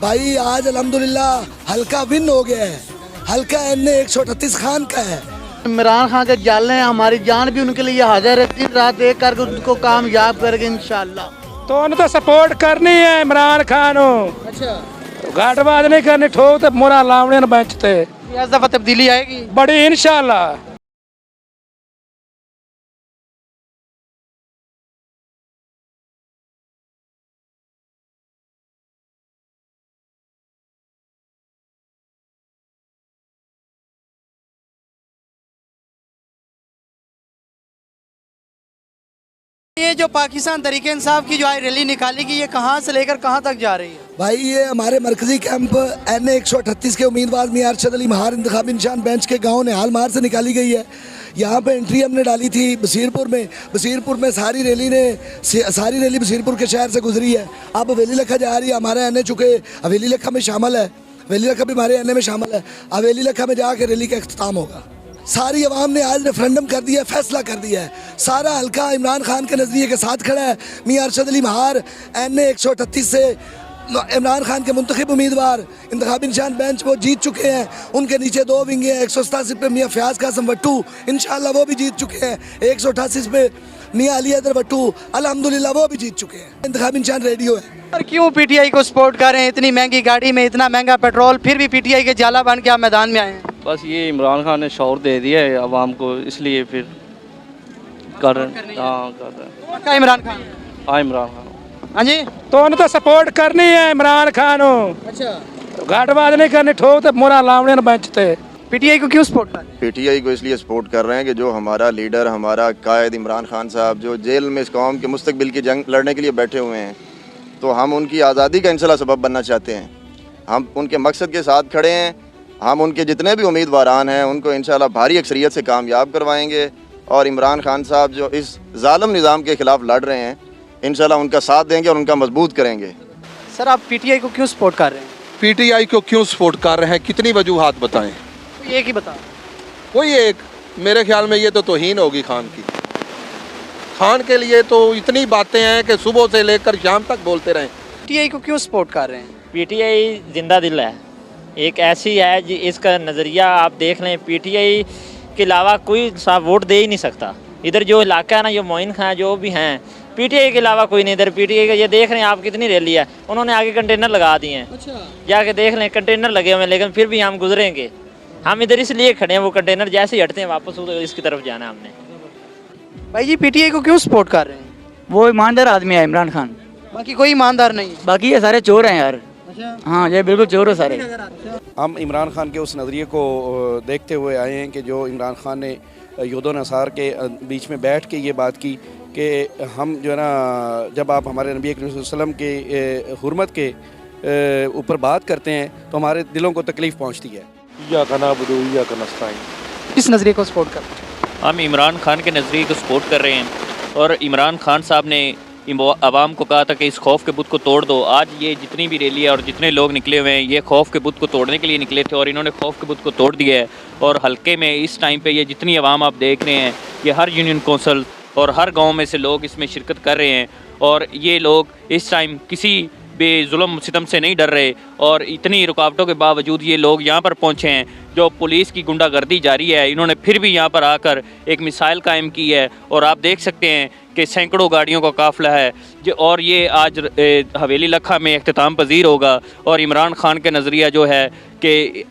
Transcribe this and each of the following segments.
भाई आज अल्हम्दुलिल्लाह हल्का विन हो गया है। हल्का NA 138 खान का है। इमरान खान के जाले हैं, हमारी जान भी उनके लिए हाजिर है। दिन रात एक करके उनको कामयाब करेंगे इंशाल्लाह। तो उन्हें तो सपोर्ट करनी है इमरान खान। अच्छा, घाटबाज नहीं करनी, ठोक तो मोरा लावने बेंच ते। इस दफा तब्दीली आएगी बड़ी इंशाल्लाह। ये जो पाकिस्तान तरीके इंसाफ की जो आज रैली निकाली गई, ये कहाँ से लेकर कहाँ तक जा रही है? भाई ये हमारे मरकजी कैंप NA 138 के उम्मीदवार मियां अरशद अली महार इंतखाबी निशान बेंच के गांव निहाल महार से निकाली गई है। यहाँ पे एंट्री हमने डाली थी बसीरपुर में। बसीरपुर में सारी रैली बसीरपुर के शहर से गुजरी है। अब हवेली लखा जा रही है। हमारे NA चुके हवेली लखा में शामिल है। हवेली लखा भी हमारे NA में शामिल है। हवेली लखा में जाके रैली का अख्ताम होगा। सारी अवाम ने आज रेफरेंडम कर दिया है, फैसला कर दिया है। सारा हल्का इमरान खान के नज़रिए के साथ खड़ा है। मियां अरशद अली महार NA 138 से इमरान खान के मुंतखब उम्मीदवार इंतखाबी निशान बेंच वो जीत चुके हैं। उनके नीचे 2 विंगे हैं। 187 पे मियां फयाज कासम वट्टू इंशाल्लाह वो भी जीत चुके हैं। 188 पे मियां अली हैदर वट्टू अल्हम्दुलिल्लाह वो भी जीत चुके हैं। इंतखाबी निशान रेडियो है। और क्यों PTI को सपोर्ट कर रहे हैं? इतनी महंगी गाड़ी में इतना महंगा पेट्रोल, फिर भी PTI के जाला बन के आप मैदान में आए हैं। बस ये इमरान खान ने शौर दे दिया है आवाम को, इसलिए फिर कर रहे हैं। हाँ कर रहे हैं। क्या इमरान खान? हाँ इमरान खान। हाँ जी, तो उन्हें तो सपोर्ट करनी है इमरान खान। अच्छा, घाटबाज नहीं करनी, ठोक तो मोरा लावने बेंच ते। PTI को क्यों सपोर्ट कर रहे हैं? PTI को इसलिए सपोर्ट कर रहे हैं कि जो हमारा लीडर, हमारा कायद इमरान खान साहब जो जेल में इस कौम के मुस्तकबिल की जंग लड़ने के लिए बैठे हुए हैं, तो हम उनकी आज़ादी का इंशाल्लाह सबब बनना चाहते हैं। हम उनके मकसद के साथ खड़े हैं। हम उनके जितने भी उम्मीदवारान हैं उनको इंशाल्लाह भारी अक्सरियत से कामयाब करवाएंगे। और इमरान खान साहब जो इस जालिम निज़ाम के ख़िलाफ़ लड़ रहे हैं, इंशाल्लाह उनका साथ देंगे और उनका मजबूत करेंगे। सर, आप PTI को क्यों सपोर्ट कर रहे हैं? PTI को क्यों सपोर्ट कर रहे हैं, कितनी वजूहात बताएं? एक ही बता। कोई एक, मेरे ख्याल में ये तो तौहीन होगी खान की। खान के लिए तो इतनी बातें हैं कि सुबह से लेकर शाम तक बोलते रहें। PTI को क्यों सपोर्ट कर रहे हैं? PTI जिंदा दिल है, एक ऐसी है जी, इसका नज़रिया आप देख लें, PTI के अलावा कोई साहब वोट दे ही नहीं सकता। इधर जो इलाका है ना, जो मोइन खां जो भी हैं, PTI के अलावा कोई नहीं। इधर PTI का ये देख रहे हैं आप कितनी रैली है, उन्होंने आगे कंटेनर लगा दिए हैं। अच्छा, जाके देख लें, कंटेनर लगे हुए हैं, लेकिन फिर भी हम गुजरेंगे। हम इधर इसलिए खड़े हैं, वो कंटेनर जैसे ही हटते हैं वापस उधर इसकी तरफ जाना है हमने। भाई जी PTI को क्यों सपोर्ट कर रहे हैं? वो ईमानदार आदमी है इमरान खान, बाकी कोई ईमानदार नहीं है। बाकी ये सारे चोर हैं यार। हाँ, ये बिल्कुल चोर है सारे। हम इमरान खान के उस नज़रिए को देखते हुए आए हैं कि जो इमरान खान ने यहूद नसार के बीच में बैठ के ये बात की कि हम जो है ना, जब आप हमारे नबी करीम सल्लल्लाहु अलैहि वसल्लम के हुर्मत के ऊपर बात करते हैं तो हमारे दिलों को तकलीफ़ पहुँचती है। किस नज़रिए को सपोर्ट कर रहे हैं? हम इमरान खान के नज़रिए को सपोर्ट कर रहे हैं। और इमरान खान साहब ने आवाम को कहा था कि इस खौफ के बुत को तोड़ दो। आज ये जितनी भी रैली है और जितने लोग निकले हुए हैं, ये खौफ के बुत को तोड़ने के लिए निकले थे और इन्होंने खौफ के बुत को तोड़ दिया है। और हल्के में इस टाइम पे ये जितनी आवाम आप देख रहे हैं, ये हर यूनियन कौंसल और हर गांव में से लोग इसमें शिरकत कर रहे हैं। और ये लोग इस टाइम किसी बेजुल्म सितम से नहीं डर रहे। और इतनी रुकावटों के बावजूद ये लोग यहाँ पर पहुँचे हैं। जो पुलिस की गुंडागर्दी जारी है, इन्होंने फिर भी यहाँ पर आकर एक मिसाइल कायम की है। और आप देख सकते हैं कि सैकड़ों गाड़ियों का काफ़िला है जो, और ये आज हवेली लखा में इख्तिताम पजीर होगा। और इमरान खान के नज़रिया जो है कि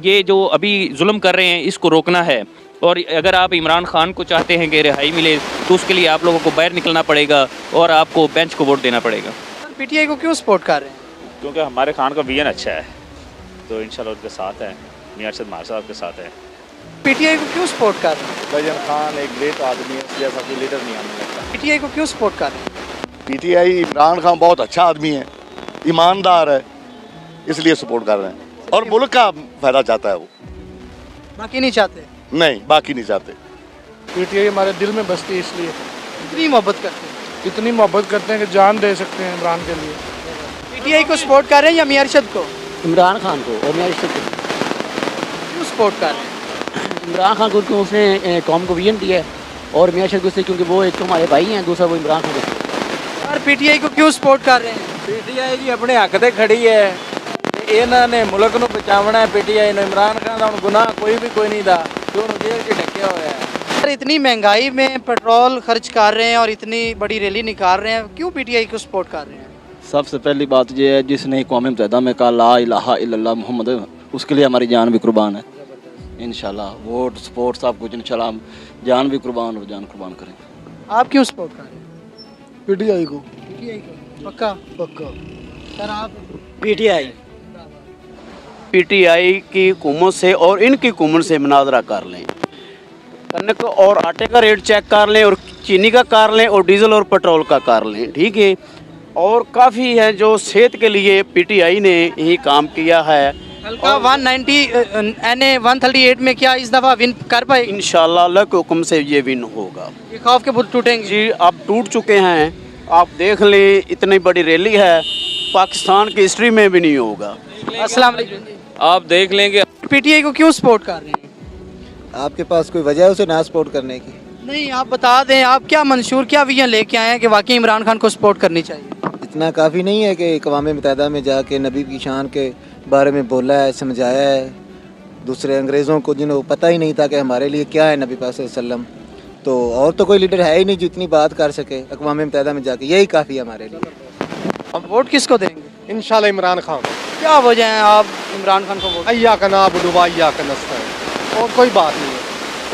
ये जो अभी जुल्म कर रहे हैं, इसको रोकना है। और अगर आप इमरान खान को चाहते हैं कि रिहाई मिले, तो उसके लिए आप लोगों को बाहर निकलना पड़ेगा और आपको बेंच को वोट देना पड़ेगा। PTI को क्यों सपोर्ट कर रहे हैं? क्योंकि हमारे खान का विजन अच्छा है, तो इंशाल्लाह उनके साथ है। मियां अरशद महार साहब के साथ है। PTI को क्यों सपोर्ट कर रहे हैं? भाईजान खान एक ग्रेट आदमी है, जैसा कोई लीडर नहीं हमें लगता। PTI को क्यों सपोर्ट कर रहे हैं? PTI इमरान खान बहुत अच्छा आदमी है, ईमानदार है, इसलिए सपोर्ट कर रहे हैं। और मुल्क का फायदा चाहता है वो, बाकी नहीं चाहते। नहीं, बाकी नहीं चाहते। PTI हमारे दिल में बसती है, इसलिए इतनी मोहब्बत करते हैं। इतनी मोहब्बत करते हैं कि जान दे सकते हैं इमरान के लिए। PTI को सपोर्ट कर रहे हैं या मियां अरशद को? इमरान खान को और मियां अरशद को। क्यों सपोर्ट कर रहे हैं? इमरान खान को क्योंकि उसने कौम को विजन दिया है, और मियां अरशद को इसलिए क्योंकि वो एक तो हमारे भाई हैं, दूसरा वो इमरान खान। और PTI को क्यों सपोर्ट कर रहे हैं? PTI जी अपने हक से खड़ी है, ਇਹਨਾਂ ਨੇ ਮੁਲਕ ਨੂੰ ਬਚਾਉਣਾ ਹੈ ਪੀਟੀਆਈ ਨੂੰ ਇਮਰਾਨ ਖਾਨ ਦਾ ਹੁਣ ਗੁਨਾਹ ਕੋਈ ਵੀ ਕੋਈ ਨਹੀਂ ਦਾ ਜੋ ਉਹਨੂੰ ਜੇਲ੍ਹ 'ਚ ਢੱਕਿਆ ਹੋਇਆ ਹੈ। इतनी महंगाई में पेट्रोल खर्च कर रहे हैं और इतनी बड़ी रैली निकाल रहे हैं, क्यों पीटीआई को सपोर्ट कर रहे हैं? सबसे पहली बात ये है जिसने कौम मुत्तहिदा में कहा ला इलाहा इल्लल्लाह मोहम्मद, उसके लिए हमारी जान भी कुर्बान है इंशाल्लाह। वोट सपोर्ट सब कुछ इंशाल्लाह हम जान भी कुर्बान और जान कुर्बान करेंगे। आप क्यों सपोर्ट कर रहे हैं? पीटीआई को। पीटीआई को पक्का? पक्का। सर आप? पीटीआई की हुकूमत से और इनकी हुकूमत से मुनाजरा कर लें, कनक और आटे का रेट चेक कर लें और चीनी का कर लें और डीजल और पेट्रोल का कर लें, ठीक है। और काफ़ी है जो सेहत के लिए पीटीआई ने यही काम किया है। हल्का 190 NA 138 में क्या इस दफ़ा विन कर पाए? इंशाल्लाह अल्लाह के हुक्म से ये विन होगा। ये खौफ के बुत टूटेंगे जी, अब टूट चुके हैं, आप देख लें, इतनी बड़ी रैली है, पाकिस्तान की हिस्ट्री में भी नहीं होगा। अस्सलाम वालेकुम। आप देख लेंगे पीटीआई को क्यों सपोर्ट कर रहे हैं? आपके पास कोई वजह है उसे ना सपोर्ट करने की? नहीं, आप बता दें, आप क्या मंशूर क्या विजन लेके आए हैं कि वाकई इमरान खान को सपोर्ट करनी चाहिए? इतना काफ़ी नहीं है कि अक़वाम मुत्तहिदा में जाके नबी की शान के बारे में बोला है, समझाया है दूसरे अंग्रेज़ों को जिन्हें पता ही नहीं था कि हमारे लिए क्या है नबी पाक सल्लल्लाहु अलैहि वसल्लम। तो और तो कोई लीडर है ही नहीं जो इतनी बात कर सके अक़वाम मुत्तहिदा में जाके, यही काफ़ी है हमारे लिए। अब वोट किसको देंगे? इंशाल्लाह इमरान खान। क्या वजह है आप इमरान खान को वोट? अय्या का नाबुदु व अय्या का नस्तईन, और कोई बात नहीं है।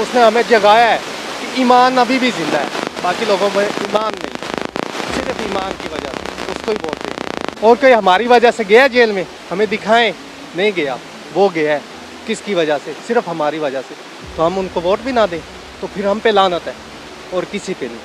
उसने हमें जगाया है कि ईमान अभी भी जिंदा है, बाकी लोगों में ईमान नहीं, सिर्फ ईमान की वजह से उसको ही वोट देंगे। और कोई हमारी वजह से गया जेल में, हमें दिखाएं, नहीं गया, वो गया है किसकी वजह से? सिर्फ हमारी वजह से। तो हम उनको वोट भी ना दें तो फिर हम पे लानत है और किसी पे नहीं।